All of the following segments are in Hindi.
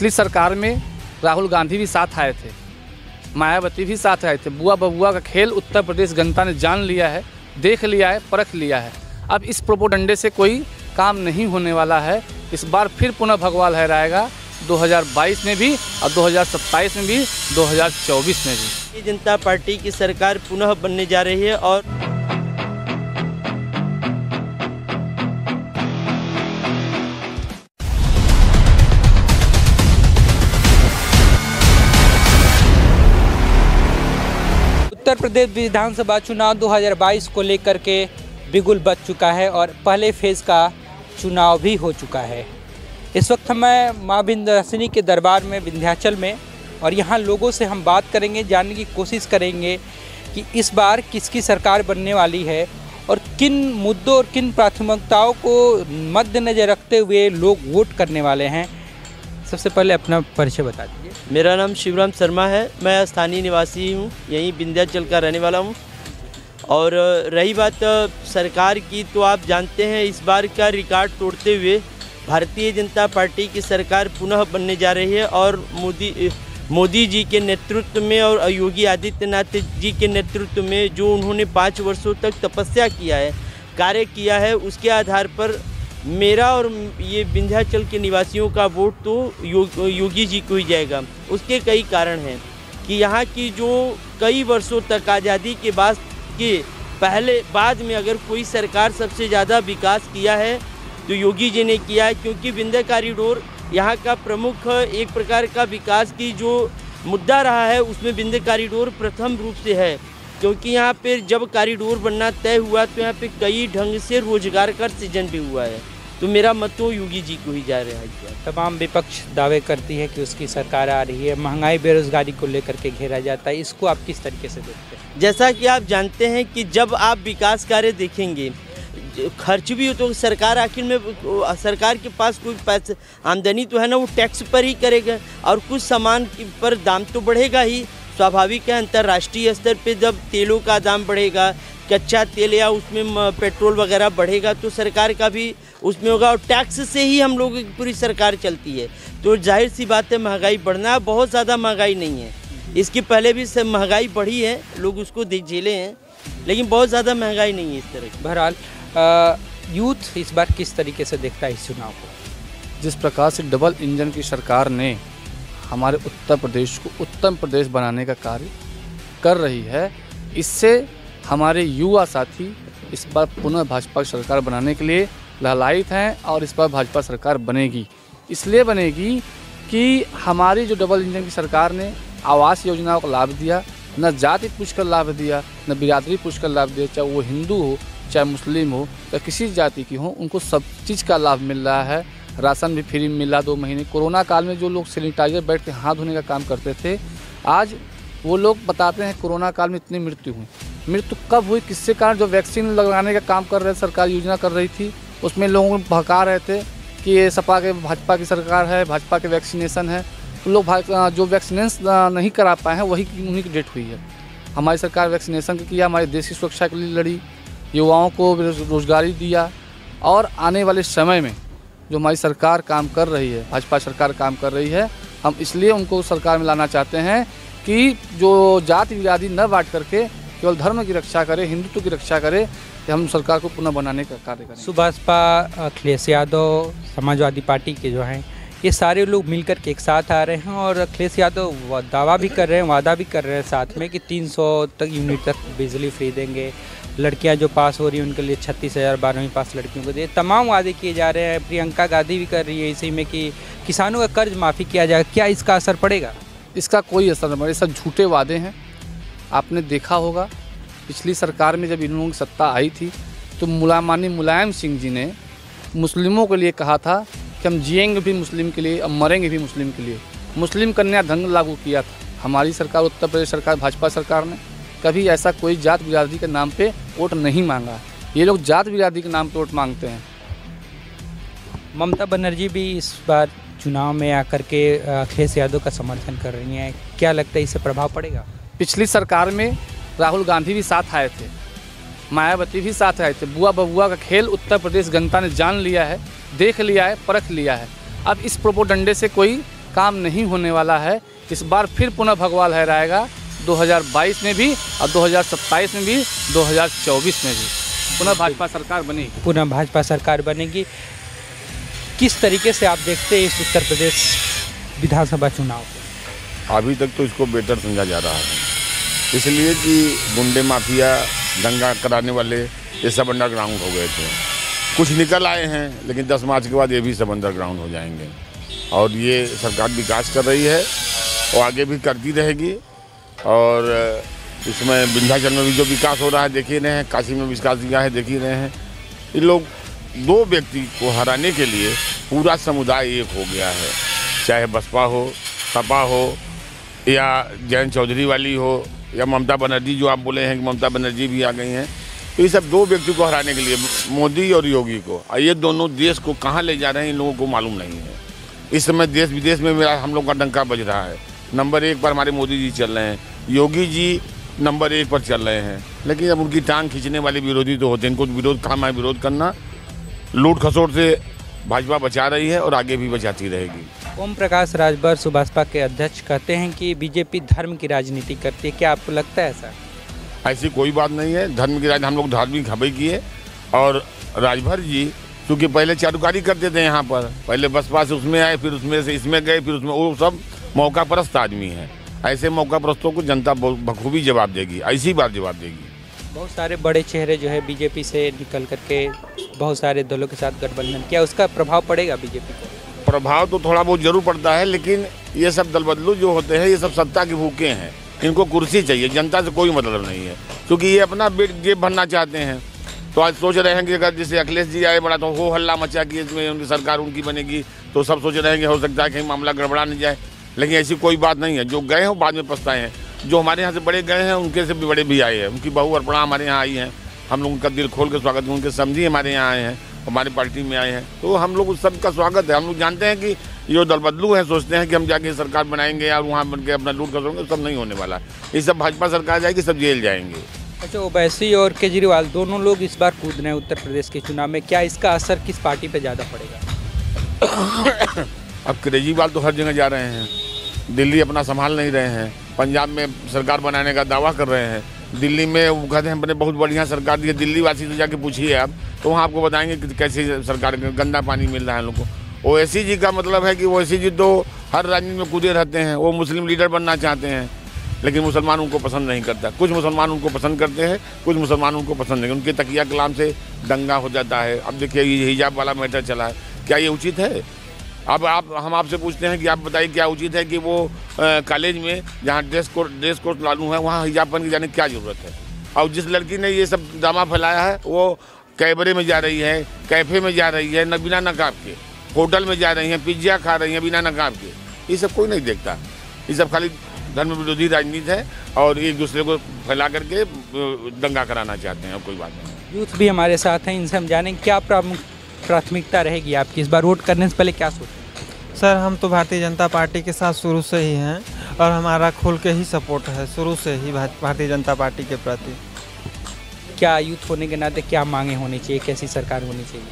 पिछली सरकार में राहुल गांधी भी साथ आए थे, मायावती भी साथ आए थे। बुआ बबुआ का खेल उत्तर प्रदेश जनता ने जान लिया है, देख लिया है, परख लिया है। अब इस प्रोपोगंडे से कोई काम नहीं होने वाला है। इस बार फिर पुनः भगवा लहराएगा, 2022 में भी और 2027 में भी, 2024 में भी। भारतीय जनता पार्टी की सरकार पुनः बनने जा रही है और उत्तर प्रदेश विधानसभा चुनाव 2022 को लेकर के बिगुल बज चुका है और पहले फेज़ का चुनाव भी हो चुका है। इस वक्त मैं माँ विंध्यवासिनी के दरबार में विंध्याचल में, और यहाँ लोगों से हम बात करेंगे, जानने की कोशिश करेंगे कि इस बार किसकी सरकार बनने वाली है और किन मुद्दों और किन प्राथमिकताओं को मद्देनजर रखते हुए लोग वोट करने वाले हैं। सबसे पहले अपना परिचय बता दीजिए। मेरा नाम शिवराम शर्मा है, मैं स्थानीय निवासी हूँ, यहीं विंध्याचल का रहने वाला हूँ। और रही बात सरकार की, तो आप जानते हैं इस बार का रिकॉर्ड तोड़ते हुए भारतीय जनता पार्टी की सरकार पुनः बनने जा रही है और मोदी जी के नेतृत्व में और योगी आदित्यनाथ जी के नेतृत्व में जो उन्होंने 5 वर्षों तक तपस्या किया है, कार्य किया है, उसके आधार पर मेरा और ये विंध्याचल के निवासियों का वोट तो योगी जी को ही जाएगा। उसके कई कारण हैं कि यहाँ की जो कई वर्षों तक आज़ादी के बाद में अगर कोई सरकार सबसे ज़्यादा विकास किया है तो योगी जी ने किया है, क्योंकि विंध्य कॉरिडोर यहाँ का प्रमुख एक प्रकार का विकास की जो मुद्दा रहा है, उसमें विंध्य कॉरिडोर प्रथम रूप से है। क्योंकि यहाँ पे जब कॉरिडोर बनना तय हुआ तो यहाँ पे कई ढंग से रोजगार का सृजन भी हुआ है। तो मेरा मत तो योगी जी को ही जा रहा है। तमाम विपक्ष दावे करती है कि उसकी सरकार आ रही है, महंगाई बेरोजगारी को लेकर के घेरा जाता है, इसको आप किस तरीके से देखते हैं? जैसा कि आप जानते हैं कि जब आप विकास कार्य देखेंगे, खर्च भी हो तो सरकार आखिर में सरकार के पास कोई पैसा आमदनी तो है ना, वो टैक्स पर ही करेगा और कुछ सामान पर दाम तो बढ़ेगा ही। स्वाभाविक है, अंतर्राष्ट्रीय स्तर पे जब तेलों का दाम बढ़ेगा, कच्चा तेल या उसमें पेट्रोल वगैरह बढ़ेगा तो सरकार का भी उसमें होगा, और टैक्स से ही हम लोगों की पूरी सरकार चलती है। तो जाहिर सी बात है महंगाई बढ़ना, बहुत ज़्यादा महंगाई नहीं है, इसके पहले भी सब महंगाई बढ़ी है, लोग उसको झेले हैं, लेकिन बहुत ज़्यादा महंगाई नहीं है इस तरह की। बहरहाल यूथ इस बार किस तरीके से देखता है इस चुनाव को? जिस प्रकार से डबल इंजन की सरकार ने हमारे उत्तर प्रदेश को उत्तम प्रदेश बनाने का कार्य कर रही है, इससे हमारे युवा साथी इस बार पुनः भाजपा सरकार बनाने के लिए ललायित हैं और इस बार भाजपा सरकार बनेगी। इसलिए बनेगी कि हमारी जो डबल इंजन की सरकार ने आवास योजनाओं का लाभ दिया, न जाति पूछ कर लाभ दिया, न बिरादरी पूछ कर लाभ दिया, चाहे वो हिंदू हो, चाहे मुस्लिम हो, चाहे किसी जाति की हो, उनको सब चीज़ का लाभ मिल रहा है। राशन भी फ्री मिला 2 महीने। कोरोना काल में जो लोग सैनिटाइजर बैठ के हाथ धोने का काम करते थे, आज वो लोग बताते हैं कोरोना काल में इतनी मृत्यु हुई। मृत्यु कब हुई, किसके कारण? जो वैक्सीन लगाने का काम कर रहे सरकार योजना कर रही थी, उसमें लोगों को भड़का रहे थे कि ये सपा के भाजपा की सरकार है, भाजपा के वैक्सीनेशन है, तो लोग जो वैक्सीनेशन नहीं करा पाए हैं उन्हीं की डेथ हुई है। हमारी सरकार वैक्सीनेशन किया, हमारे देश की सुरक्षा के लिए लड़ी, युवाओं को रोजगारी दिया, और आने वाले समय में जो हमारी सरकार काम कर रही है, भाजपा सरकार काम कर रही है, हम इसलिए उनको सरकार में लाना चाहते हैं कि जो जाति विरादी न बांट करके केवल धर्म की रक्षा करे, हिंदुत्व की रक्षा करे, कि हम सरकार को पुनः बनाने का कार्य करें। सुभाषपा, अखिलेश यादव, समाजवादी पार्टी के जो हैं, ये सारे लोग मिलकर के एक साथ आ रहे हैं और अखिलेश यादव दावा भी कर रहे हैं, वादा भी कर रहे हैं साथ में कि 300 तक यूनिट तक बिजली फ्री देंगे, लड़कियां जो पास हो रही हैं उनके लिए 36,000 12वीं पास लड़कियों को दे, तमाम वादे किए जा रहे हैं। प्रियंका गांधी भी कर रही है इसी में कि किसानों का कर्ज माफ़ी किया जाएगा। क्या इसका असर पड़ेगा? इसका कोई असर नहीं पड़ेगा, सब झूठे वादे हैं। आपने देखा होगा पिछली सरकार में जब इन लोगों की सत्ता आई थी तो माननीय मुलायम सिंह जी ने मुस्लिमों के लिए कहा था कि हम जिएंगे भी मुस्लिम के लिए और मरेंगे भी मुस्लिम के लिए। मुस्लिम कन्या धन लागू किया था हमारी सरकार, उत्तर प्रदेश सरकार, भाजपा सरकार ने। कभी ऐसा कोई जात बिरादरी के नाम पे वोट नहीं मांगा। ये लोग जात बिरादरी के नाम पे वोट मांगते हैं। ममता बनर्जी भी इस बार चुनाव में आकर के अखिलेश यादव का समर्थन कर रही हैं, क्या लगता है इससे प्रभाव पड़ेगा? पिछली सरकार में राहुल गांधी भी साथ आए थे, मायावती भी साथ आए थे। बुआ बबुआ का खेल उत्तर प्रदेश जनता ने जान लिया है, देख लिया है, परख लिया है। अब इस प्रोपोगंडे से कोई काम नहीं होने वाला है। इस बार फिर पुनः भगवा लहराएगा 2022 में भी और 2027 में भी, 2024 में भी पुनः भाजपा सरकार बनेगी। पुनः भाजपा सरकार बनेगी। किस तरीके से आप देखते हैं इस उत्तर प्रदेश विधानसभा चुनाव? अभी तक तो इसको बेटर समझा जा रहा है, इसलिए कि गुंडे माफिया दंगा कराने वाले ये सब अंडरग्राउंड हो गए थे, कुछ निकल आए हैं, लेकिन 10 मार्च के बाद ये भी सब अंडरग्राउंड हो जाएंगे। और ये सरकार विकास कर रही है और आगे भी करती रहेगी। और इसमें विंध्याचल में भी जो विकास हो रहा है देख ही रहे हैं, काशी में विकास दिया है देख ही रहे हैं। ये लोग 2 व्यक्ति को हराने के लिए पूरा समुदाय एक हो गया है, चाहे बसपा हो, सपा हो, या जयंत चौधरी वाली हो, या ममता बनर्जी, जो आप बोले हैं कि ममता बनर्जी भी आ गई हैं। तो ये सब 2 व्यक्ति को हराने के लिए मोदी और योगी को, ये दोनों देश को कहाँ ले जा रहे हैं इन लोगों को मालूम नहीं है। इस समय देश विदेश में मेरा हम लोग का डंका बज रहा है। नंबर 1 पर हमारे मोदी जी चल रहे हैं, योगी जी नंबर 1 पर चल रहे हैं, लेकिन अब उनकी टांग खींचने वाले विरोधी तो होते हैं। इनको विरोध काम है विरोध करना। लूट खसोट से भाजपा बचा रही है और आगे भी बचाती रहेगी। ओम प्रकाश राजभर सुभाषपा के अध्यक्ष कहते हैं कि बीजेपी धर्म की राजनीति करती है, क्या आपको लगता है ऐसा? ऐसी कोई बात नहीं है। धर्म की राजनीति हम लोग धार्मिक हबे किए। और राजभर जी क्योंकि पहले चारुकारी करते थे यहाँ पर, पहले बसपा से उसमें आए, फिर उसमें से इसमें गए, फिर उसमें, वो सब मौका परस्त आदमी हैं। ऐसे मौका परस्तों को जनता बखूबी जवाब देगी, ऐसी बार जवाब देगी। बहुत सारे बड़े चेहरे जो है बीजेपी से निकल करके बहुत सारे दलों के साथ गठबंधन, क्या उसका प्रभाव पड़ेगा बीजेपी को? प्रभाव तो थोड़ा बहुत जरूर पड़ता है, लेकिन ये सब दल बदलू जो होते हैं ये सब सत्ता के भूखे हैं। इनको कुर्सी चाहिए, जनता से कोई मतलब नहीं है, क्योंकि ये अपना जेब भरना चाहते हैं। तो आज सोच रहे हैं कि अगर जैसे अखिलेश जी आए बड़ा तो हो हल्ला मचा कि इसमें उनकी सरकार उनकी बनेगी, तो सब सोच रहे हैं कि हो सकता है कहीं मामला गड़बड़ा नहीं जाए, लेकिन ऐसी कोई बात नहीं है। जो गए हैं बाद में पछताए हैं। जो हमारे यहाँ से बड़े गए हैं उनके से भी बड़े भी आए हैं। उनकी बहू अर्पणा हमारे यहाँ आई हैं, हम लोग उनका दिल खोल के स्वागत किया। उनके समझी हमारे यहाँ आए हैं, हमारी पार्टी में आए हैं, तो हम लोग उस सबका स्वागत है। हम लोग जानते हैं कि जो दल बदलू हैं सोचते हैं कि हम जाके सरकार बनाएंगे और वहाँ बन के अपना लूट करेंगे, सब नहीं होने वाला। ये सब भाजपा सरकार जाएगी, सब जेल जाएंगे। अच्छा, ओवैसी और केजरीवाल दोनों लोग इस बार कूद रहे हैं उत्तर प्रदेश के चुनाव में, क्या इसका असर किस पार्टी पे ज़्यादा पड़ेगा? अब केजरीवाल तो हर जगह जा रहे हैं, दिल्ली अपना संभाल नहीं रहे हैं, पंजाब में सरकार बनाने का दावा कर रहे हैं, दिल्ली में वो कहते हैं हमने बहुत बढ़िया सरकार दी है। दिल्ली वासी से जाके पूछिए आप, तो वहाँ आपको बताएंगे कि कैसी सरकार, गंदा पानी मिल रहा है लोगों को। ओवैसी जी का मतलब है कि ओवैसी जी तो हर राजनीति में कूदे रहते हैं। वो मुस्लिम लीडर बनना चाहते हैं, लेकिन मुसलमान उनको पसंद नहीं करता। कुछ मुसलमान उनको पसंद करते हैं, कुछ मुसलमान उनको पसंद नहीं। उनके तकिया कलाम से दंगा हो जाता है। अब देखिए ये हिजाब वाला मैटर चला है, क्या ये उचित है? अब हम आपसे पूछते हैं कि आप बताइए क्या उचित है कि वो कॉलेज में जहाँ ड्रेस कोड लागू है वहाँ हिजाब पहन के जाने की क्या ज़रूरत है? और जिस लड़की ने ये सब ड्रामा फैलाया है वो कैबरे में जा रही है, कैफ़े में जा रही है बिना नकाब के, होटल में जा रही हैं, पिज्जा खा रही हैं बिना नकाब के। ये सब कोई नहीं देखता। ये सब खाली धर्म विरोधी राजनीति है और एक दूसरे को फैला करके दंगा कराना चाहते हैं, और कोई बात नहीं। यूथ भी हमारे साथ हैं, इनसे हम जानेंगे क्या प्राथमिकता रहेगी आपकी इस बार वोट करने से पहले, क्या सोचें? सर, हम तो भारतीय जनता पार्टी के साथ शुरू से ही हैं और हमारा खुल के ही सपोर्ट है शुरू से ही भारतीय जनता पार्टी के प्रति। क्या यूथ होने के नाते क्या मांगे होनी चाहिए, कैसी सरकार होनी चाहिए?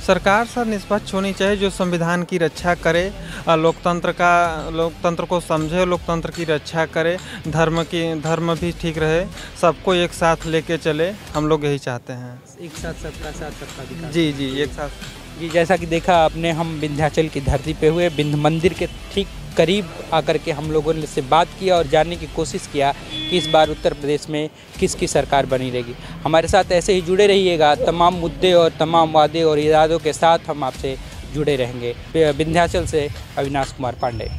सरकार सर निष्पक्ष होनी चाहिए, जो संविधान की रक्षा करे, लोकतंत्र को समझे, लोकतंत्र की रक्षा करे, धर्म भी ठीक रहे, सबको एक साथ लेके चले। हम लोग यही चाहते हैं, एक साथ सबका साथ सबका विकास। जी जी, एक साथ। जी, जैसा कि देखा आपने, हम विंध्याचल की धरती पे हुए, विंध्य मंदिर के ठीक करीब आकर के हम लोगों ने से बात किया और जानने की कोशिश किया कि इस बार उत्तर प्रदेश में किसकी सरकार बनी रहेगी। हमारे साथ ऐसे ही जुड़े रहिएगा, तमाम मुद्दे और तमाम वादे और इरादों के साथ हम आपसे जुड़े रहेंगे। विंध्याचल से अविनाश कुमार पांडे।